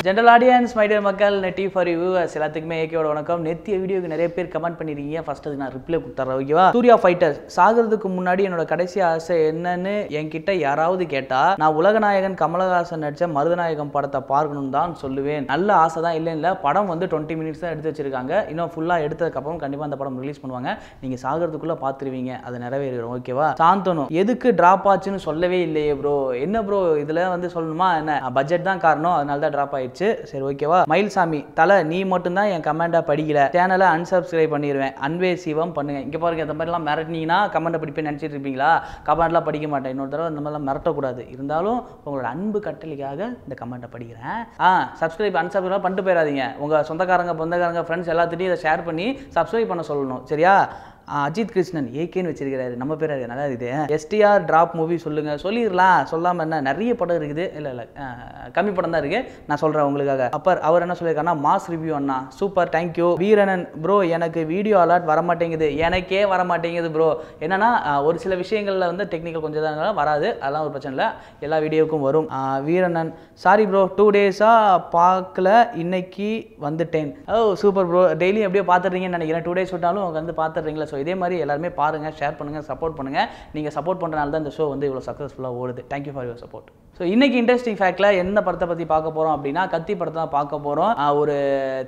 General audience, my dear மக்கள், நெட்டி for you எல்லாத்துக்குமே ஏகேவோட வணக்கம். நெத்திய வீடியோக்கு நிறைய பேர் கமெண்ட் பண்ணிருக்கீங்க. ஃபர்ஸ்ட் அதுக்கு நான் ரிப்ளை கொடுத்துறேன், ஓகேவா? சூர்யா ஃபைட்டர்ஸ் சாகிறதுக்கு முன்னாடி என்னோட கடைசி ஆசை என்னன்னு என்கிட்ட யாராவது கேட்டா நான் உலகநாயகன் கமலஹாசன் நடிச்ச மருதநாயகம் படத்தை பார்க்கணும்னு தான் சொல்லுவேன். நல்ல ஆசை தான், இல்லை படம் வந்து 20 minutes தான் எடுத்து வச்சிருக்காங்க. இன்னும் ஃபுல்லாக எடுத்ததுக்கப்புறம் கண்டிப்பாக அந்த படம் ரிலீஸ் பண்ணுவாங்க. நீங்கள் சாகிறதுக்குள்ளே பார்த்துருவீங்க, அது நிறைவேறும், ஓகேவா? சாந்தனு எதுக்கு ட்ராப் ஆச்சுன்னு சொல்லவே இல்லையே ப்ரோ. என்ன ப்ரோ இதில் வந்து சொல்லணுமா என்ன? பட்ஜெட் தான் காரணம், அதனால தான் ட்ராப் ஆயிடுச்சு. சரி, ஓகேவா? மயில்சாமி தலை நீ மட்டும் தான் என் கமெண்டா படிக்கல, சேனலை அன்சப்ஸ்கிரைப் பண்ணிடுவேன், அன்பே சிவம் பண்ணுங்க. இங்க பாருங்க, இந்த மாதிரிலாம் மிரட்டினீங்கன்னா கமெண்ட் படிப்பேன் நினைச்சிட்டு இருப்பீங்களா? கமெண்ட்லாம் படிக்க மாட்டேன். இன்னொரு தடவை இந்த மாதிரிலாம் மிரட்டக்கூடாது. இருந்தாலும் உங்களோட அன்பு கட்டளைக்காக இந்த கமெண்ட்டை படிக்கிறேன். சப்ஸ்கிரைப் அன்சப்ஸ்கிரைப் பண்ணிட்டு போயிடாதீங்க. உங்க சொந்தக்காரங்க பந்தக்காரங்க ஃப்ரெண்ட்ஸ் எல்லாத்துட்டையும் இதை ஷேர் பண்ணி சப்ஸ்கிரைப் பண்ண சொல்லணும், சரியா? அஜித் கிருஷ்ணன் ஏகேன்னு வச்சிருக்கிறாரு, நம்ம பேர் அது நல்லா இருக்குது. எஸ்டிஆர் டிராப் மூவி சொல்லுங்க. சொல்லிடலாம், சொல்லாமல் என்ன? நிறைய படம் இருக்குது. இல்லை கம்மி படம் தான் இருக்கு, நான் சொல்கிறேன் உங்களுக்காக. அப்பர் அவர் என்ன சொல்லியிருக்காருன்னா, மாஸ் ரிவ்யூ அண்ணா சூப்பர், தேங்க்யூ. வீரனன் ப்ரோ எனக்கு வீடியோ அலர்ட் வர மாட்டேங்குது, எனக்கே வர மாட்டேங்குது ப்ரோ. என்னன்னா ஒரு சில விஷயங்களில் வந்து டெக்னிக்கல் கொஞ்சம் தான் வராது, அதெல்லாம் ஒரு பிரச்சனை இல்லை, எல்லா வீடியோவுக்கும் வரும். வீரனன் சாரி ப்ரோ 2 days-ஆக பார்க்கல, இன்னைக்கு வந்துட்டேன். ஓ சூப்பர் ப்ரோ, டெய்லி எப்படியோ பார்த்துட்றீங்கன்னு நினைக்கிறேன். 2 days விட்டாலும் வந்து பார்த்துட்றீங்களா? ஸோ இதே மாதிரி எல்லாருமே பாருங்கள், ஷேர் பண்ணுங்கள், சப்போர்ட் பண்ணுங்கள். நீங்கள் சப்போர்ட் பண்ணுறனால தான் இந்த ஷோ வந்து இவ்வளோ சக்ஸஸ்ஃபுல்லாக ஓடுது. Thank you for your support. So இன்றைக்கி இன்ட்ரெஸ்டிங் ஃபேக்டில் என்ன படத்தை பற்றி பார்க்க போகிறோம் அப்படின்னா, கத்தி படத்தை தான் பார்க்க போகிறோம். ஒரு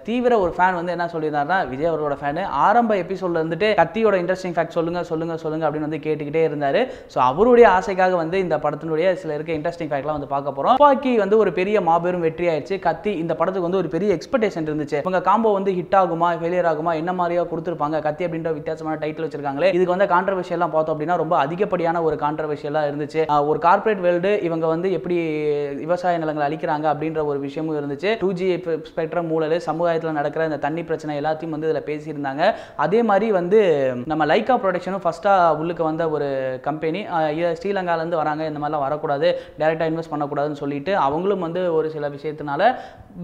தீவிர ஒரு ஃபேன் வந்து என்ன சொல்லியிருந்தாருன்னா, விஜய் அவரோட ஃபேனு ஆரம்ப எபிசோடில் இருந்துட்டு கத்தியோட இன்ட்ரெஸ்டிங் ஃபேக்ட் சொல்லுங்கள் அப்படின்னு வந்து கேட்டுக்கிட்டே இருந்தார். ஸோ அவருடைய ஆசைக்காக வந்து இந்த படத்தினுடைய சில இருக்க இன்ட்ரெஸ்டிங் ஃபேக்ட்லாம் வந்து பார்க்க போகிறோம். துப்பாக்கி வந்து ஒரு பெரிய மாபெரும் வெற்றி ஆயிடுச்சு. கத்தி இந்த படத்துக்கு வந்து ஒரு பெரிய எக்ஸ்பெக்டேஷன் இருந்துச்சு. இவங்க காம்போ வந்து ஹிட் ஆகுமா ஃபெயிலியர் ஆகுமா என்ன மாதிரியா கொடுத்துருப்பாங்க, கத்தி அப்படின்ற வித்தியாசமான டைட்டில் வச்சிருக்காங்களே. இதுக்கு வந்து கான்ட்ரவர்ஷியெல்லாம் பார்த்தோம் அப்படின்னா ரொம்ப அதிகப்படியான ஒரு கான்ட்ரவர்ஷியெல்லாம் இருந்துச்சு. ஒரு கார்பரேட் வேர்ல்டு இவங்க வந்து எப்படி விவசாய நிலங்களை அழிக்கிறாங்க அப்படின்ற ஒரு விஷயமும் இருந்துச்சு. 2G ஸ்பெக்ட்ரம் மூலல் சமுதாயத்தில் நடக்கிற இந்த தண்ணி பிரச்சனை எல்லாத்தையும் வந்து இதில் பேசியிருந்தாங்க. அதே மாதிரி வந்து நம்ம லைக்கா ப்ரொடக்ஷனும் ஃபர்ஸ்ட்டாக உள்ளுக்கு வந்த ஒரு கம்பெனி, ஸ்ரீலங்காலேருந்து வராங்க, இந்த மாதிரிலாம் வரக்கூடாது, டைரெக்டாக இன்வெஸ்ட் பண்ணக்கூடாதுன்னு சொல்லிட்டு அவங்களும் வந்து ஒரு சில விஷயத்தினால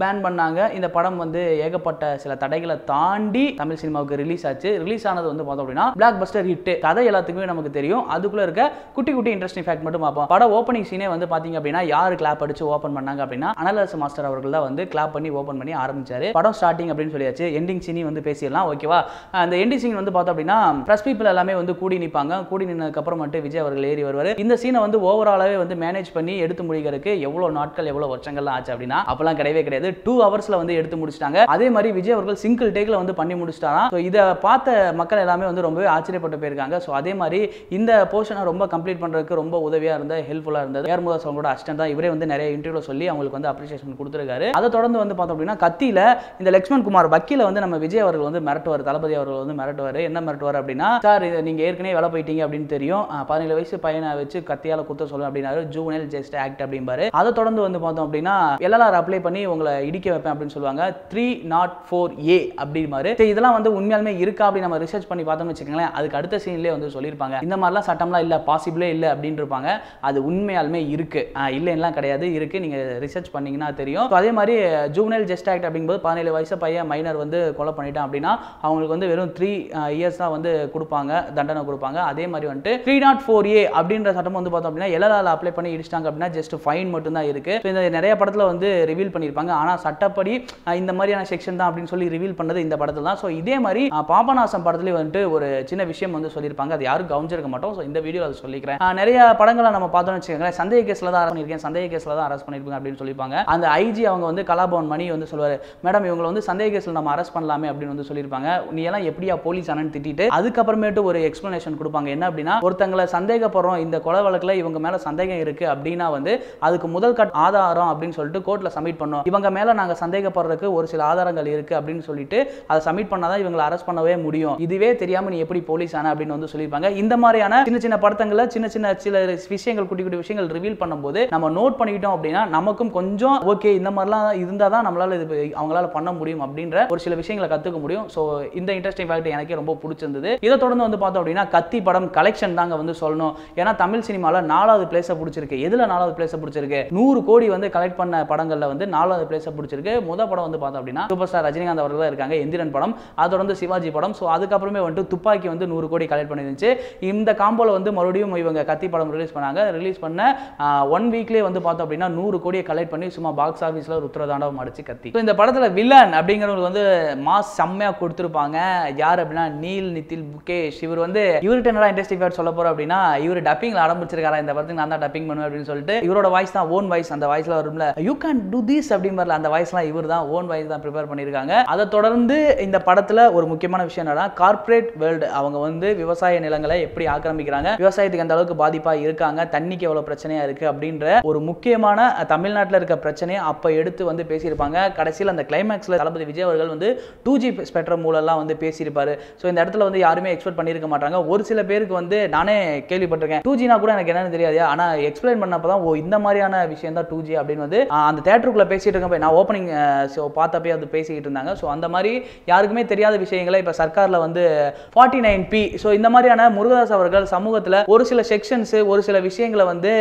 பேன் பண்ணாங்க. இந்த படம் வந்து ஏகப்பட்ட சில தடைகளை தாண்டி தமிழ் சினிமாவுக்கு ரிலீஸ் ஆச்சு. ரிலீஸ் ஆனது வந்து பார்த்தோம் அப்படின்னா பிளாக் பஸ்டர் ஹிட். கதை எல்லாத்துக்குமே நமக்கு தெரியும். அதுக்குள்ள இருக்க குட்டி குட்டி இன்ட்ரெஸ்டிங் ஃபேக்ட் மட்டும் பார்ப்போம். படம் ஓப்பனிங் சீனே வந்து பார்த்தீங்க அப்படின்னா யார் கிளாப் அடிச்சு ஓப்பன் பண்ணாங்க அப்படின்னா அனலஸ் மாஸ்டர் அவர்கள் தான் வந்து கிளாப் பண்ணி ஓப்பன் பண்ணி ஆரம்பிச்சாரு. படம் ஸ்டார்டிங் அப்படின்னு சொல்லியாச்சு. எண்டிங் சீனி வந்து பேசிடலாம், ஓகேவா? அந்த எண்டிங் சீன் வந்து பார்த்தோம் அப்படின்னா பிரஸ் பீப்பிள் எல்லாமே வந்து கூடி நிற்பாங்க. கூடி நின்னதுக்கு அப்புறம் மட்டும் விஜய் அவர்கள் ஏறி வருவார். இந்த சீனை வந்து ஓவராலாவே வந்து மேனேஜ் பண்ணி எடுத்து முடிக்கிறதுக்கு எவ்வளவு நாட்கள் எவ்வளவு வருஷங்கள்லாம் ஆச்சு அப்படின்னா அப்பெல்லாம் கிடையவே கிடையாது. 2 hours-ல வந்து எடுத்து முடிச்சிட்டாங்க. அதே மாதிரி விஜய் அவர்கள் சிங்கிள் டேக்ல வந்து பண்ணி முடிச்சிட்டாராம். ஸோ இதை பார்த்த மக்கள் எல்லாமே வந்து ரொம்பவே ஆச்சரியப்பட்டு போயிருக்காங்க. ஸோ அதே மாதிரி இந்த போர்ஷனை ரொம்ப கம்ப்ளீட் பண்றதுக்கு ரொம்ப உதவியா இருந்த ஹெல்ப்ஃபுல்லா இருந்தது ஏர்முதாஸ் அவங்களோட அசிஸ்டன்ட் தான். இவரே வந்து நிறைய இன்டர்வியூல சொல்லி அவங்களுக்கு வந்து அப்ரிசியேஷன் கொடுத்துருக்காரு. அதை தொடர்ந்து வந்து பார்த்தோம் அப்படின்னா கத்தியில இந்த லக்ஷ்மண் குமார் வக்கீல வந்து நம்ம விஜய் அவர்கள் வந்து மிரட்டுவார், தளபதி அவர்கள் வந்து மிரட்டுவார். என்ன மிரட்டுவார் அப்படின்னா, சார் இது நீங்க ஏற்கனவே வேலை போயிட்டீங்க அப்படின்னு தெரியும், 17 வயசு பையனை வச்சு கத்தியால குத்த சொல்ல அப்படின்னாரு. ஜூவனல் ஜஸ்ட் ஆக்ட் அப்படிம்பாரு. அதை தொடர்ந்து வந்து பார்த்தோம் அப்படின்னா LLR அப்ளை பண்ணி உங்களை இடிக்க வைப்பேன் அப்படின்னு சொல்லுவாங்க. 304A அப்படிமாரு. இதெல்லாம் வந்து உண்மையாலுமே இருக்கா அப்படி நம்ம ரிசர்ச் பண்ணி பார்த்தோம்னு வச்சுக்கோங்களேன், அதுக்கு அடுத்த சீன்லேயே வந்து சொல்லியிருப்பாங்க இந்த மாதிரிலாம் சட்டம்லாம் இல்லை, பாசிபிளே இல்லை அப்படின்னு இருப்பாங்க. அது உண்மையாலுமே இருக்கு, இல்லைன்னா கிடையாது, இருக்கு. நீங்க ரிசர்ச் பண்ணீங்கன்னா தெரியும். அதே மாதிரி ஜூவனல் ஜஸ்ட் ஆக்ட் அப்படிங்கும்போது 17 வயசு பையன் மைனர் வந்து கொலை பண்ணிட்டான் அப்படின்னா அவங்களுக்கு வந்து வெறும் 3 years தான் வந்து கொடுப்பாங்க, தண்டனை கொடுப்பாங்க. அதே மாதிரி வந்துட்டு 304A அப்படின்ற சட்டம் வந்து பார்த்தோம் அப்படின்னா LLR அப்ளை பண்ணி இடிச்சிட்டாங்க அப்படின்னா ஜஸ்ட் ஃபைன் மட்டும் தான் இருக்கு. இந்த நிறைய படத்துல வந்து ரிவீல் பண்ணியிருப்பாங்க. ஆனா சட்டப்படி இந்த மாதிரியான செக்ஷன் தான் அப்படின்னு சொல்லி ரிவீல் பண்ணது இந்த படத்துல தான். ஸோ இதே மாதிரி பாபநாசம் படத்துலேயே வந்துட்டு ஒரு சின்ன விஷயம் வந்து சொல்லியிருப்பாங்க. அது யாரும் கவனிச்சிருக்க மாட்டோம். ஸோ இந்த வீடியோ அதை சொல்லிக்கிறேன். நிறைய படங்களை நம்ம பார்த்தோம்னு வச்சுக்கோங்களேன், சந்தேக கேஸ்ல தான் பண்ணியிருக்கேன், சந்தேக கேஸ்ல தான் அரெஸ்ட் பண்ணியிருப்பாங்க அப்படின்னு சொல்லியிருப்பாங்க. அந்த ஐஜி அவங்க வந்து கலாபவன் மணி வந்து சொல்லுவாரு, மேடம் இவங்களை வந்து சந்தேக கேஸ்ல நம்ம அரெஸ்ட் பண்ணலாமே அப்படின்னு வந்து சொல்லியிருப்பாங்க. நீ எல்லாம் எப்படியா போலீஸ் ஆனன்னு திட்டிட்டு அதுக்கப்புறமேட்டு ஒரு எக்ஸ்பிளனேஷன் கொடுப்பாங்க. என்ன அப்படின்னா, ஒருத்தங்களை சந்தேகப்படுறோம், இந்த கொலை வழக்குல இவங்க மேல சந்தேகம் இருக்கு அப்படின்னா வந்து அதுக்கு முதல் கட் ஆதாரம் அப்படின்னு சொல்லிட்டு கோர்ட்ல சப்மிட் பண்ணோம். இவங்க மேல நாங்க சந்தேகப்படுறதுக்கு ஒரு சில ஆதாரங்கள் இருக்கு அப்படின்னு சொல்லிட்டு அதை சப்மிட் பண்ணாதான் இவங்களை அரெஸ்ட் பண்ணவே முடியும். இதுவே தெரியாம நீ எப்படி போலீஸ் ஆன அப்படின்னு வந்து சொல்லியிருப்பாங்க. இந்த மாதிரியான சின்ன சின்ன படத்தங்களை சின்ன சின்ன சில விஷயங்கள் குட்டி குட்டி விஷயங்கள் ரிவீல் பண்ணும்போது பார்க்கும்போது நம்ம நோட் பண்ணிக்கிட்டோம் அப்படின்னா நமக்கும் கொஞ்சம் ஓகே இந்த மாதிரிலாம் இருந்தால் தான் நம்மளால இது அவங்களால பண்ண முடியும் அப்படின்ற ஒரு சில விஷயங்களை கற்றுக்க முடியும். ஸோ இந்த இன்ட்ரெஸ்டிங் ஃபேக்ட் எனக்கே ரொம்ப பிடிச்சிருந்தது. இதை தொடர்ந்து வந்து பார்த்தோம் அப்படின்னா கத்தி படம் கலெக்ஷன் தாங்க வந்து சொல்லணும். ஏன்னா தமிழ் சினிமாவில் 4வது பிளேஸை பிடிச்சிருக்கு. எதில் 4வது பிளேஸை பிடிச்சிருக்கு? 100 கோடி வந்து கலெக்ட் பண்ண படங்களில் வந்து 4வது பிளேஸை பிடிச்சிருக்கு. முதல் படம் வந்து பார்த்தோம் அப்படின்னா சூப்பர் ஸ்டார் ரஜினிகாந்த் அவர்கள் தான் இருக்காங்க, எந்திரன் படம். அதை தொடர்ந்து சிவாஜி படம். ஸோ அதுக்கப்புறமே வந்து துப்பாக்கி வந்து 100 கோடி கலெக்ட் பண்ணிருந்துச்சு. இந்த காம்போல வந்து மறுபடியும் இவங்க கத்தி படம் ரிலீஸ் பண்ணாங்க. ரிலீஸ் பண்ண 1 வீக்லேயே வந்து பார்த்தோம் அப்படின்னா 100 கோடியை கலெக்ட் பண்ணி சும்மா பாக்ஸ் ஆஃபீஸில் ருத்ரதாண்டவம் அடிச்சு கத்தி. இந்த படத்தில் வில்லன் அப்படிங்கிறவங்க வந்து மாஸ் செம்மையாக கொடுத்துருப்பாங்க. யார் அப்படின்னா நீல் நிதில் முகேஷ். இவர் வந்து இவர்கிட்ட என்னடா இன்ட்ரெஸ்டிங் ஃபேக்ட் சொல்ல போறோம் அப்படின்னா இவர் டப்பிங்ல ஆரம்பிச்சிருக்காரா இந்த படத்துக்கு நான் தான் டப்பிங் பண்ணுவேன் அப்படின்னு சொல்லிட்டு இவரோட வாய்ஸ் தான் ஓன் வாய்ஸ். அந்த வாய்ஸ்ல வரும்ல யூ கேன் டு திஸ் அப்படிங்கறல அந்த வாய்ஸ்லாம் இவர் தான் ஓன் வாய்ஸ் தான் ப்ரிப்பேர் பண்ணியிருக்காங்க. அதை தொடர்ந்து இந்த படத்துல ஒரு முக்கியமான விஷயம் என்னன்னா கார்ப்பரேட் வேர்ல்டு அவங்க வந்து விவசாய நிலங்களை எப்படி ஆக்கிரமிக்கிறாங்க, விவசாயத்துக்கு அந்த அளவுக்கு பாதிப்பா இருக்காங்க, தண்ணிக்கு எவ்வளவு பிரச்சனையா இருக்கு அப்படின்ற ஒரு முக்கியமான தமிழ்நாட்டில் இருக்க பிரச்சனையை அப்ப எடுத்து வந்து பேசியிருப்பாங்க. கடைசியில் அந்த கிளைமேக்ஸ்ல தளபதி விஜய் அவர்கள் வந்து 2G ஸ்பெக்ட்ரம் மூலம்லாம் வந்து பேசியிருப்பாரு. ஸோ இந்த இடத்துல வந்து யாருமே எக்ஸ்பெக்ட் பண்ணியிருக்க மாட்டாங்க. ஒரு சில பேருக்கு வந்து நானே கேள்விப்பட்டிருக்கேன் 2Gனா கூட எனக்கு என்னன்னு தெரியாது, ஆனா எக்ஸ்பிளைன் பண்ணப்பதான் ஓ இந்த மாதிரியான விஷயம் தான் 2G அப்படின்னு வந்து அந்த தியேட்டருக்குள்ள பேசிட்டு இருக்க நான் ஓப்பனிங் ஷோ பார்த்தப்பே அது பேசிக்கிட்டு இருந்தாங்க. ஸோ அந்த மாதிரி யாருக்குமே தெரியாத விஷயங்களை இப்போ சர்க்காரில் வந்து 49P ஸோ இந்த மாதிரியான முருகதாஸ் அவர்கள் சமூகத்தில் ஒரு சில செக்ஷன்ஸ் ஒரு சில விஷயங்களை வந்து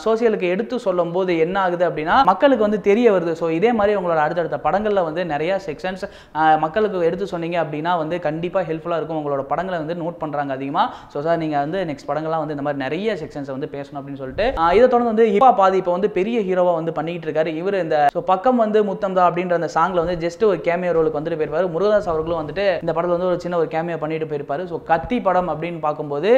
சோசியலுக்கு எடுத்து சொல்லும் போது என்ன ஆகுது அப்படின்னா மக்களுக்கு வந்து தெரிய வருது. ஸோ இதே மாதிரி உங்களோட அடுத்தடுத்த படங்களில் வந்து நிறைய செக்ஷன்ஸ் மக்களுக்கு எடுத்து சொன்னீங்க அப்படின்னா வந்து கண்டிப்பாக ஹெல்ப்ஃபுல்லாக இருக்கும். உங்களோட படங்களை வந்து நோட் பண்ணுறாங்க அதிகமாக. ஸோ சார் நீங்கள் வந்து நெக்ஸ்ட் படங்கள்லாம் வந்து இந்த மாதிரி நிறைய செக்ஷன்ஸை வந்து பேசணும் அப்படின்னு சொல்லிட்டு இதை தொடர்ந்து வந்து ஹிப்பா பாதி இப்போ வந்து பெரிய ஹீரோவாக வந்து பண்ணிட்டு இருக்காரு. இவர் இந்த பக்கம் வந்து முத்தம் தான் அப்படின்ற அந்த சாங்ல வந்து ஜஸ்ட் ஒரு கேமியோ ரோலுக்கு வந்துட்டு போயிருப்பாரு. முருகதாஸ் அவர்களும் வந்துட்டு இந்த படத்தில் வந்து ஒரு சின்ன ஒரு கேமியோ பண்ணிட்டு போயிருப்பாரு. ஸோ கத்தி படம் அப்படின்னு பார்க்கும்போது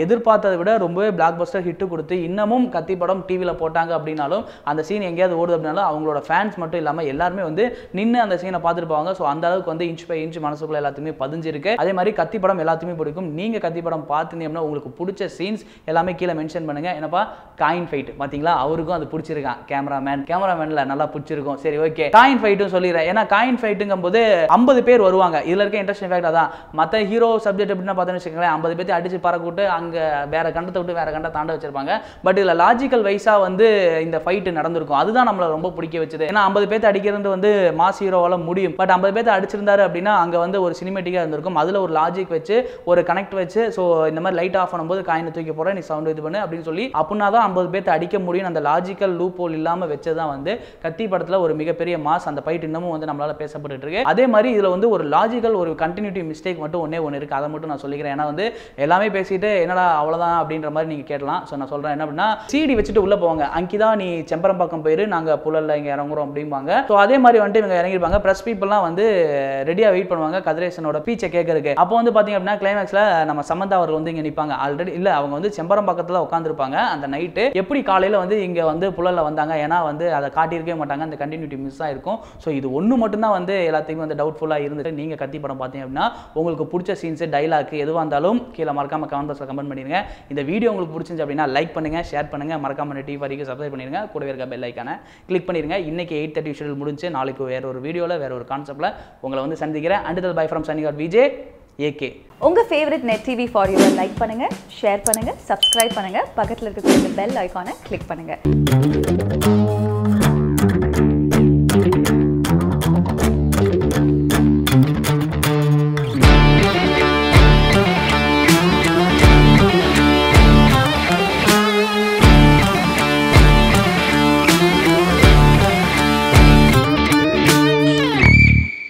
எதிர்பார்த்ததை விட ரொம்பவே பிளாக் பஸ்டர் ஹிட் கொடுத்து இன்னமும் கத்தி படம் டிவியில் போட்டாங்க அப்படின்னாலும் அந்த சீன் எங்கேயாவது ஓடுது அப்படின்னாலும் அவங்களோட ஃபேன்ஸ் மட்டும் இல்லாமல் எல்லாருமே வந்து நின்று அந்த சீனை பார்த்துருப்பாங்க. ஸோ அந்த அளவுக்கு வந்து இன்ச் பை இன்ச் மனசுக்குள்ள எல்லாத்துமே பதிஞ்சிருக்கு. அதே மாதிரி கத்தி படம் எல்லாத்துமே பிடிக்கும். நீங்க கத்தி படம் பார்த்தீங்கன்னா உங்களுக்கு பிடிச்ச சீன்ஸ் எல்லாமே கீழே மென்ஷன் பண்ணுங்க. என்னப்பா காயின் ஃபைட் பார்த்தீங்களா, அவருக்கும் அது பிடிச்சிருக்கான். கேமராமேன்ல நல்லா பிடிச்சிருக்கும். சரி ஓகே காயின் ஃபைட்டும் சொல்லிடுறேன். ஏன்னா காயின் ஃபைட்டுங்கும் போது 50 பேர் வருவாங்க. இதுல இருக்க இன்ட்ரெஸ்டிங் ஃபேக்ட் அதான். மற்ற ஹீரோ சப்ஜெக்ட் எப்படின்னா பார்த்தோன்னு வச்சுக்கோங்களேன் 50 பேர்த்து அடிச்சு பறக்கூட்டு அங்கே வேற கண்டத்தை விட்டு வேற கண்டை தாண்ட வச்சிருப்பாங்க. பட் இதில் லாஜிக்கல் வைஸா வந்து இந்த ஃபைட் நடந்திருக்கும். அதுதான் நம்மளை ரொம்ப பிடிக்க வச்சது. ஏன்னா 50 பேர்த்து அடிக்கிறது வந்து மாஸ் ஹீரோவால முடியும். பட் 50 பேர்த்து அடிச்சிருந்தாரு அப்படின்னா அங்கே வந்து ஒரு சினிமேட்டிக்காக இருந்திருக்கும். அதில் ஒரு லாஜிக் வச்சு ஒரு கனெக்ட் வச்சு ஸோ இந்த மாதிரி லைட் ஆஃப் பண்ணும்போது காயினை தூக்கி போகிறேன் நீ சவுண்ட் இது பண்ணு அப்படின்னு சொல்லி அப்படின்னா தான் 50 பேர்த்து அடிக்க முடியும். அந்த லாஜிக்கல் லூப் ஹோல் இல்லாமல் வச்சதான் வந்து கத்தி படத்தில் ஒரு மிகப்பெரிய மாஸ். அந்த ஃபைட் இன்னமும் வந்து நம்மளால பேசப்பட்டு இருக்கு. அதே மாதிரி இதில் வந்து ஒரு லாஜிக்கல் ஒரு கண்டினியூட்டி மிஸ்டேக் மட்டும் ஒன்று இருக்கு. அதை மட்டும் நான் சொல்லிக்கிறேன். ஏன்னா வந்து எல்லாமே பேசிட்டு என்னடா அவ்வளோதான் அப்படின்ற மாதிரி நீங்கள் கேட்கலாம். ஸோ நான் சொல்கிறேன் என்ன அப்படின்னா சிடி வச்சுட்டு உள்ளே போவாங்க. அங்கிதா நீ செம்பரம்பாக்கம் போயிரு நாங்கள் புழல்ல இங்கே இறங்குறோம் அப்படிம்பாங்க. ஸோ அதே மாதிரி வந்துட்டு இவங்க இறங்கிருப்பாங்க. ப்ரெஸ் பீப்புள்லாம் வந்து ரெடியாக வெயிட் பண்ணுவாங்க கதிரேசனோட பீச்சை கேட்கறதுக்கு. அப்போ வந்து பார்த்தீங்க அப்படின்னா கிளைமேக்ஸில் நம்ம சமந்தா அவர்கள் வந்து இங்கே நிற்பாங்க. ஆல்ரெடி இல்லை அவங்க வந்து செம்பரம்பாக்கத்தில் உட்காந்துருப்பாங்க. அந்த நைட்டு எப்படி காலையில் வந்து இங்கே வந்து புழல்ல வந்தாங்க. ஏன்னா வந்து அதை காட்டியிருக்கவே மாட்டாங்க. அந்த கண்டினியூட்டி மிஸ் ஆயிருக்கும். ஸோ இது ஒன்று மட்டும்தான் வந்து எல்லாத்தையுமே வந்து டவுட்ஃபுல்லாக இருந்துட்டு நீங்கள் கத்தி படம் பார்த்தீங்க அப்படின்னா உங்களுக்கு பிடிச்ச சீன்ஸு டைலாக் எதுவாக இருந்தாலும் கீழே மறக்காம கமெண்ட் பாக்ஸில் கமெண்ட் பண்ணிடுங்க. இந்த வீடியோ உங்களுக்கு பிடிச்சிருந்துச்சு அப்படின்னா லைக் பண்ணுங்க, ஷேர் பண்ணுங்க, மறக்காம டிவி சப்ஸ்கிரைப் பண்ணிடுங்க. கூடவே இருக்க பெல் ஐக்கானை கிளிக் பண்ணிடுங்க. இன்னைக்கு 8:30 ஷெட்யூல் முடிஞ்சு நாளைக்கு வேற ஒரு வீடியோவில் வேற ஒரு கான்செப்ட்ல உங்களை வந்து சந்திக்கிறேன். அண்டில் பை ஃப்ரம் சன்னிகாட் விஜய் AK. உங்க favourite Net TV for you like பண்ணுங்க, ஷேர் பண்ணுங்க, சப்ஸ்கிரைப் பண்ணுங்க, பக்கத்துல இருக்க பெல் ஐகானை கிளிக் பண்ணுங்க.